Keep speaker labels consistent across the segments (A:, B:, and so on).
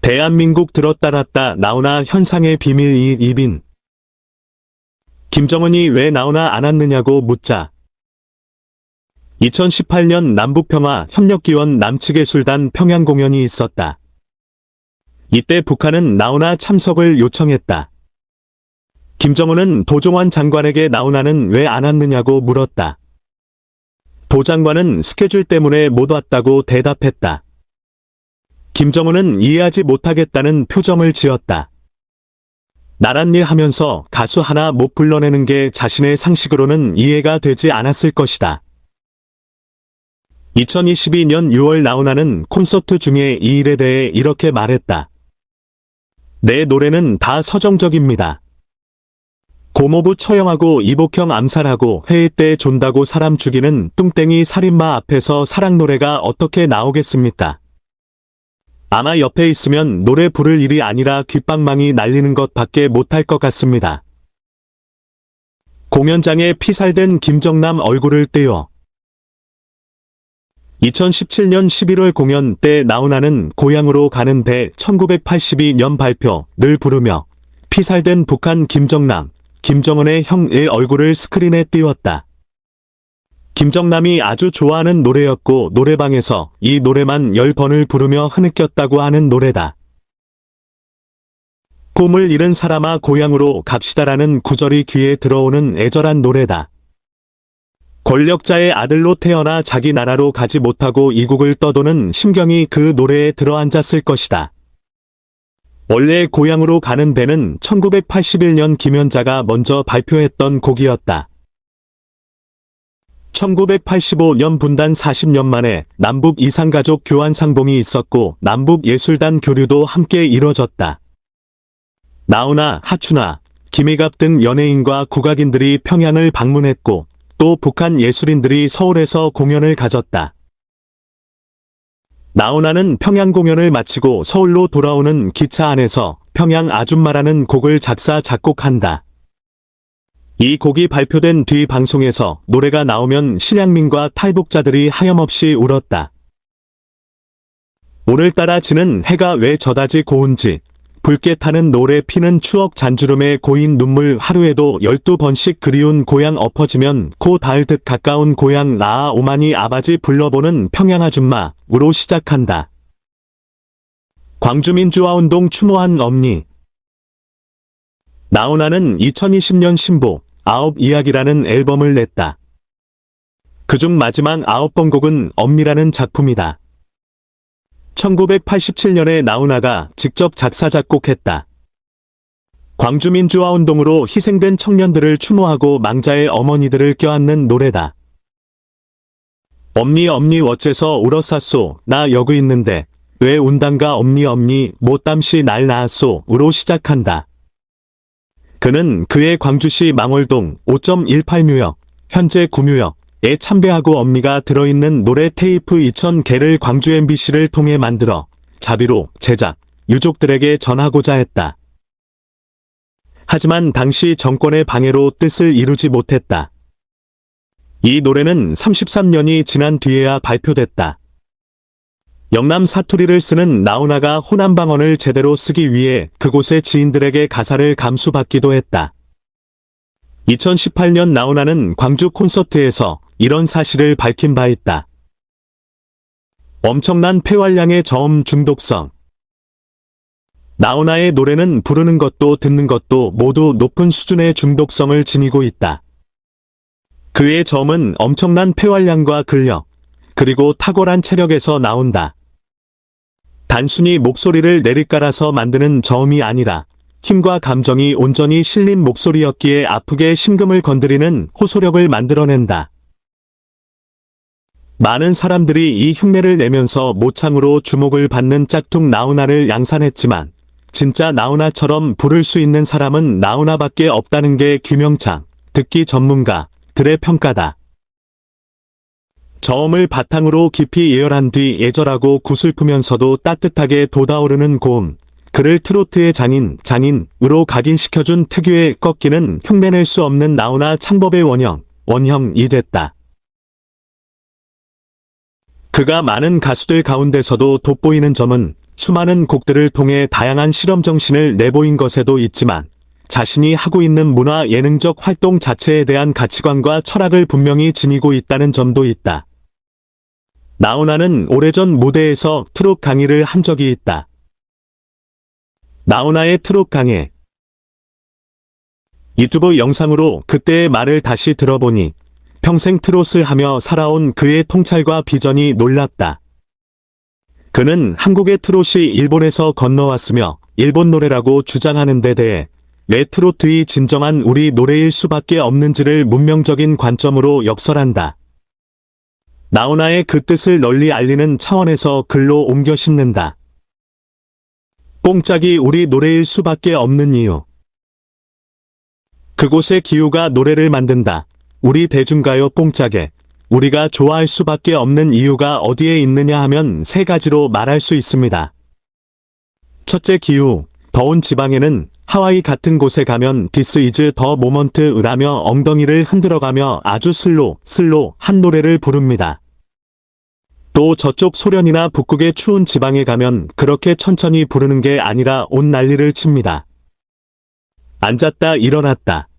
A: 대한민국 들었다 놨다 나오나 현상의 비밀 이빈. 김정은이 왜 나오나 안 왔느냐고 묻자. 2018년 남북평화-협력기원 남측예술단 평양 공연이 있었다. 이때 북한은 나오나 참석을 요청했다. 김정은은 도종환 장관에게 나오나는 왜 안 왔느냐고 물었다. 도 장관은 스케줄 때문에 못 왔다고 대답했다. 김정은은 이해하지 못하겠다는 표정을 지었다. 나란 일 하면서 가수 하나 못 불러내는 게 자신의 상식으로는 이해가 되지 않았을 것이다. 2022년 6월 나훈아는 콘서트 중에 이 일에 대해 이렇게 말했다. 내 노래는 다 서정적입니다. 고모부 처형하고 이복형 암살하고 회의 때 존다고 사람 죽이는 뚱땡이 살인마 앞에서 사랑 노래가 어떻게 나오겠습니까? 아마 옆에 있으면 노래 부를 일이 아니라 귓방망이 날리는 것 밖에 못할 것 같습니다. 공연장에 피살된 김정남 얼굴을 떼어 2017년 11월 공연 때 나훈아는 고향으로 가는 배 1982년 발표를 부르며 피살된 북한 김정남, 김정은의 형의 얼굴을 스크린에 띄웠다. 김정남이 아주 좋아하는 노래였고 노래방에서 이 노래만 10번을 부르며 흐느꼈다고 하는 노래다. 꿈을 잃은 사람아 고향으로 갑시다라는 구절이 귀에 들어오는 애절한 노래다. 권력자의 아들로 태어나 자기 나라로 가지 못하고 이국을 떠도는 심경이 그 노래에 들어앉았을 것이다. 원래 고향으로 가는 배는 1981년 김연자가 먼저 발표했던 곡이었다. 1985년 분단 40년 만에 남북 이산가족 교환 상봉이 있었고 남북 예술단 교류도 함께 이뤄졌다. 나훈아, 하춘아, 김희갑 등 연예인과 국악인들이 평양을 방문했고 또 북한 예술인들이 서울에서 공연을 가졌다. 나훈아는 평양 공연을 마치고 서울로 돌아오는 기차 안에서 평양 아줌마라는 곡을 작사 작곡한다. 이 곡이 발표된 뒤 방송에서 노래가 나오면 실향민과 탈북자들이 하염없이 울었다. 오늘따라 지는 해가 왜 저다지 고운지 붉게 타는 노래 피는 추억 잔주름에 고인 눈물 하루에도 12번씩 그리운 고향 엎어지면 코 닿을 듯 가까운 고향 나아 오마니 아바지 불러보는 평양 아줌마으로 시작한다. 광주민주화운동 추모한 엄니. 나훈아는 2020년 신보 9이야기라는 앨범을 냈다. 그중 마지막 9번곡은 엄니라는 작품이다. 1987년에 나훈아가 직접 작사 작곡했다. 광주민주화운동으로 희생된 청년들을 추모하고 망자의 어머니들을 껴안는 노래다. 엄니 엄니 어째서 울었사쏘 나 여기 있는데 왜 운단가 엄니 엄니 못담시 날 낳았소으로 시작한다. 그는 그의 광주시 망월동 5.18뮤역, 현재 9뮤역에 참배하고 엄니가 들어있는 노래 테이프 2,000개를 광주 MBC를 통해 만들어 자비로 제작, 유족들에게 전하고자 했다. 하지만 당시 정권의 방해로 뜻을 이루지 못했다. 이 노래는 33년이 지난 뒤에야 발표됐다. 영남 사투리를 쓰는 나훈아가 호남방언을 제대로 쓰기 위해 그곳의 지인들에게 가사를 감수받기도 했다. 2018년 나훈아는 광주 콘서트에서 이런 사실을 밝힌 바 있다. 엄청난 폐활량의 저음 중독성. 나훈아의 노래는 부르는 것도 듣는 것도 모두 높은 수준의 중독성을 지니고 있다. 그의 저음은 엄청난 폐활량과 근력, 그리고 탁월한 체력에서 나온다. 단순히 목소리를 내리깔아서 만드는 저음이 아니라 힘과 감정이 온전히 실린 목소리였기에 아프게 심금을 건드리는 호소력을 만들어낸다. 많은 사람들이 이 흉내를 내면서 모창으로 주목을 받는 짝퉁 나훈아를 양산했지만 진짜 나훈아처럼 부를 수 있는 사람은 나훈아밖에 없다는 게 김영창, 듣기 전문가들의 평가다. 저음을 바탕으로 깊이 예열한 뒤 애절하고 구슬프면서도 따뜻하게 돋아오르는 고음, 그를 트로트의 장인으로 각인시켜준 특유의 꺾이는 흉내낼 수 없는 나훈아 창법의 원형이 됐다. 그가 많은 가수들 가운데서도 돋보이는 점은 수많은 곡들을 통해 다양한 실험 정신을 내보인 것에도 있지만 자신이 하고 있는 문화 예능적 활동 자체에 대한 가치관과 철학을 분명히 지니고 있다는 점도 있다. 나훈아는 오래전 무대에서 트롯 강의를 한 적이 있다. 나훈아의 트롯 강의. 유튜브 영상으로 그때의 말을 다시 들어보니 평생 트롯을 하며 살아온 그의 통찰과 비전이 놀랍다. 그는 한국의 트롯이 일본에서 건너왔으며 일본 노래라고 주장하는 데 대해 왜 트로트의 진정한 우리 노래일 수밖에 없는지를 문명적인 관점으로 역설한다. 나훈아의 그 뜻을 널리 알리는 차원에서 글로 옮겨 싣는다. 뽕짝이 우리 노래일 수밖에 없는 이유. 그곳의 기후가 노래를 만든다. 우리 대중가요 뽕짝에 우리가 좋아할 수밖에 없는 이유가 어디에 있느냐 하면 세 가지로 말할 수 있습니다. 첫째, 기후. 더운 지방에는 하와이 같은 곳에 가면 This is the moment라며 엉덩이를 흔들어가며 아주 슬로 한 노래를 부릅니다. 또 저쪽 소련이나 북극의 추운 지방에 가면 그렇게 천천히 부르는 게 아니라 온 난리를 칩니다. 앉았다 일어났다.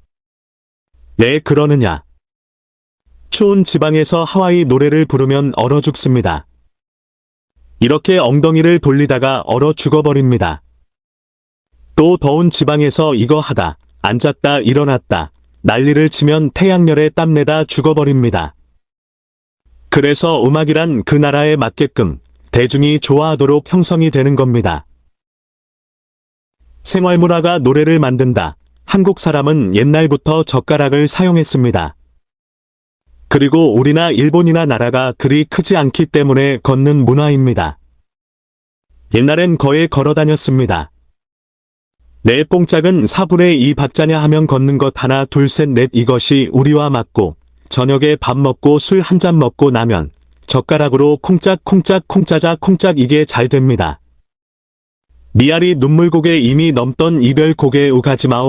A: 왜 그러느냐? 추운 지방에서 하와이 노래를 부르면 얼어 죽습니다. 이렇게 엉덩이를 돌리다가 얼어 죽어버립니다. 또 더운 지방에서 이거 하다, 앉았다 일어났다, 난리를 치면 태양열에 땀내다 죽어버립니다. 그래서 음악이란 그 나라에 맞게끔 대중이 좋아하도록 형성이 되는 겁니다. 생활문화가 노래를 만든다. 한국 사람은 옛날부터 젓가락을 사용했습니다. 그리고 우리나 일본이나 나라가 그리 크지 않기 때문에 걷는 문화입니다. 옛날엔 거에 걸어 다녔습니다. 내 뽕짝은 4분의 2 박자냐 하면 걷는 것 하나 둘 셋 넷 이것이 우리와 맞고 저녁에 밥 먹고 술 한 잔 먹고 나면 젓가락으로 콩짝 콩짜자 콩짝 이게 잘 됩니다. 미아리 눈물곡에 이미 넘던 이별곡에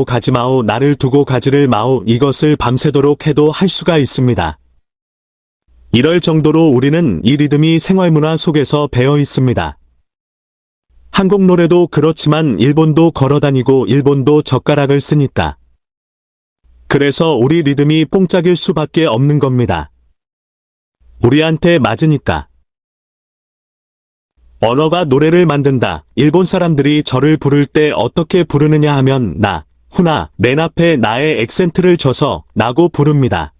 A: 가지마오 나를 두고 가지를 마오 이것을 밤새도록 해도 할 수가 있습니다. 이럴 정도로 우리는 이 리듬이 생활문화 속에서 배어 있습니다. 한국 노래도 그렇지만 일본도 걸어다니고 일본도 젓가락을 쓰니까. 그래서 우리 리듬이 뽕짝일 수밖에 없는 겁니다. 우리한테 맞으니까. 언어가 노래를 만든다. 일본 사람들이 저를 부를 때 어떻게 부르느냐 하면 나, 후나, 맨 앞에 나의 액센트를 줘서 나고 부릅니다.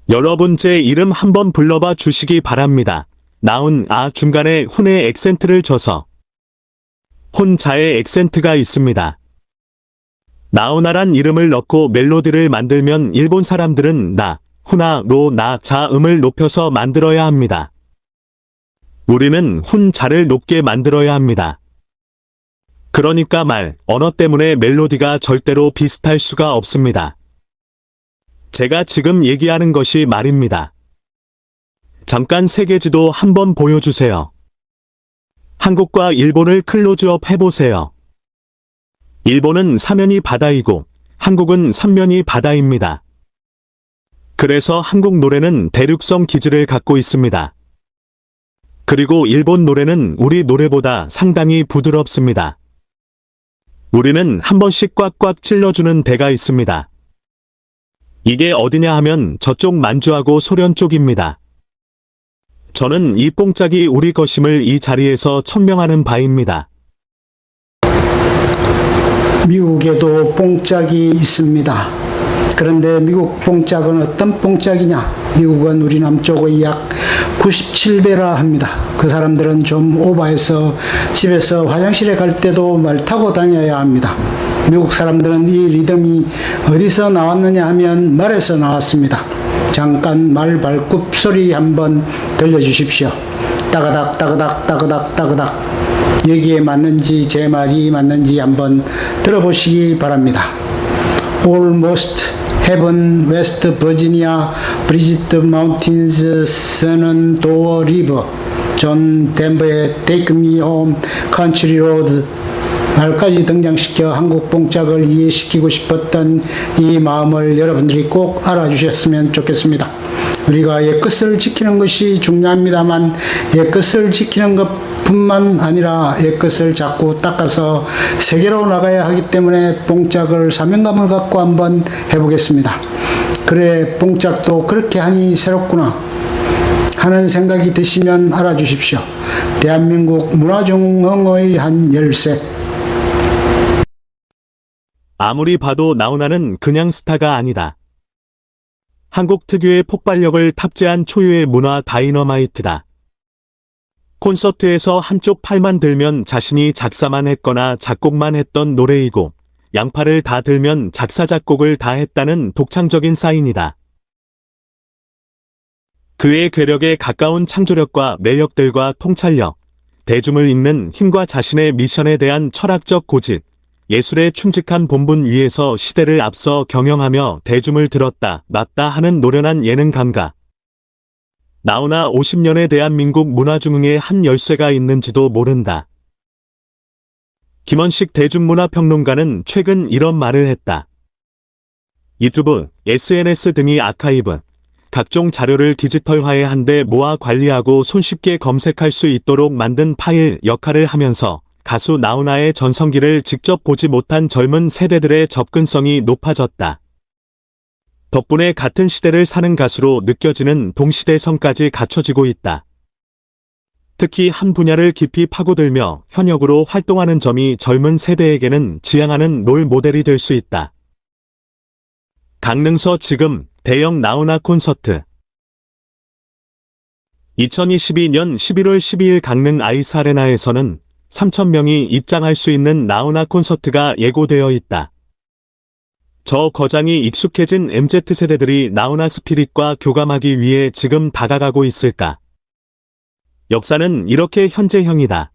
A: 여러분 제 이름 한번 불러봐 주시기 바랍니다. 나훈, 중간에 훈의 액센트를 줘서. 혼자의 액센트가 있습니다. 나훈아란 이름을 넣고 멜로디를 만들면 일본 사람들은 나, 후나, 로, 나, 자음을 높여서 만들어야 합니다. 우리는 훈자를 높게 만들어야 합니다. 그러니까 언어 때문에 멜로디가 절대로 비슷할 수가 없습니다. 제가 지금 얘기하는 것이 말입니다. 잠깐 세계지도 한번 보여주세요. 한국과 일본을 클로즈업 해보세요. 일본은 사면이 바다이고 한국은 삼면이 바다입니다. 그래서 한국 노래는 대륙성 기질을 갖고 있습니다. 그리고 일본 노래는 우리 노래보다 상당히 부드럽습니다. 우리는 한 번씩 꽉꽉 찔러주는 데가 있습니다. 이게 어디냐 하면 저쪽 만주하고 소련 쪽입니다. 저는 이 뽕짝이 우리 것임을 이 자리에서 천명하는 바입니다.
B: 미국에도 뽕짝이 있습니다. 그런데 미국 뽕짝은 어떤 뽕짝이냐? 미국은 우리 남쪽의 약 97배라 합니다. 그 사람들은 좀 오버해서 집에서 화장실에 갈 때도 말 타고 다녀야 합니다. 미국 사람들은 이 리듬이 어디서 나왔느냐 하면 말에서 나왔습니다. 잠깐 말 발굽 소리 한번 들려주십시오. 따그닥 따그닥 따그닥 따그닥. 여기에 맞는지 제 말이 맞는지 한번 들어보시기 바랍니다. Almost Heaven, West Virginia, Bridget Mountains, Shenandoah River, 존 덴버의 Take Me Home, Country Road 말까지 등장시켜 한국 뽕짝을 이해시키고 싶었던 이 마음을 여러분들이 꼭 알아주셨으면 좋겠습니다. 우리가 옛것을 지키는 것이 중요합니다만 옛것을 지키는 것뿐만 아니라 옛것을 자꾸 닦아서 세계로 나가야 하기 때문에 뽕짝을 사명감을 갖고 한번 해보겠습니다. 그래, 뽕짝도 그렇게 하니 새롭구나 하는 생각이 드시면 알아주십시오. 대한민국 문화중흥의 한 열쇠.
A: 아무리 봐도 나훈아는 그냥 스타가 아니다. 한국 특유의 폭발력을 탑재한 초유의 문화 다이너마이트다. 콘서트에서 한쪽 팔만 들면 자신이 작사만 했거나 작곡만 했던 노래이고 양팔을 다 들면 작사 작곡을 다 했다는 독창적인 사인이다. 그의 괴력에 가까운 창조력과 매력들과 통찰력, 대중을 잇는 힘과 자신의 미션에 대한 철학적 고집, 예술의 충직한 본분 위에서 시대를 앞서 경영하며 대중을 들었다 놨다 하는 노련한 예능 감각. 나훈아 50년의 대한민국 문화중흥에 한 열쇠가 있는지도 모른다. 김원식 대중문화평론가는 최근 이런 말을 했다. 유튜브, SNS 등이 아카이브, 각종 자료를 디지털화해 한데 모아 관리하고 손쉽게 검색할 수 있도록 만든 파일 역할을 하면서 가수 나훈아의 전성기를 직접 보지 못한 젊은 세대들의 접근성이 높아졌다. 덕분에 같은 시대를 사는 가수로 느껴지는 동시대성까지 갖춰지고 있다. 특히 한 분야를 깊이 파고들며 현역으로 활동하는 점이 젊은 세대에게는 지향하는 롤 모델이 될 수 있다. 강릉서 지금 대형 나훈아 콘서트. 2022년 11월 12일 강릉 아이스 아레나에서는 3,000명이 입장할 수 있는 나훈아 콘서트가 예고되어 있다. 저 거장이 익숙해진 MZ세대들이 나훈아 스피릿과 교감하기 위해 지금 다가가고 있을까? 역사는 이렇게 현재형이다.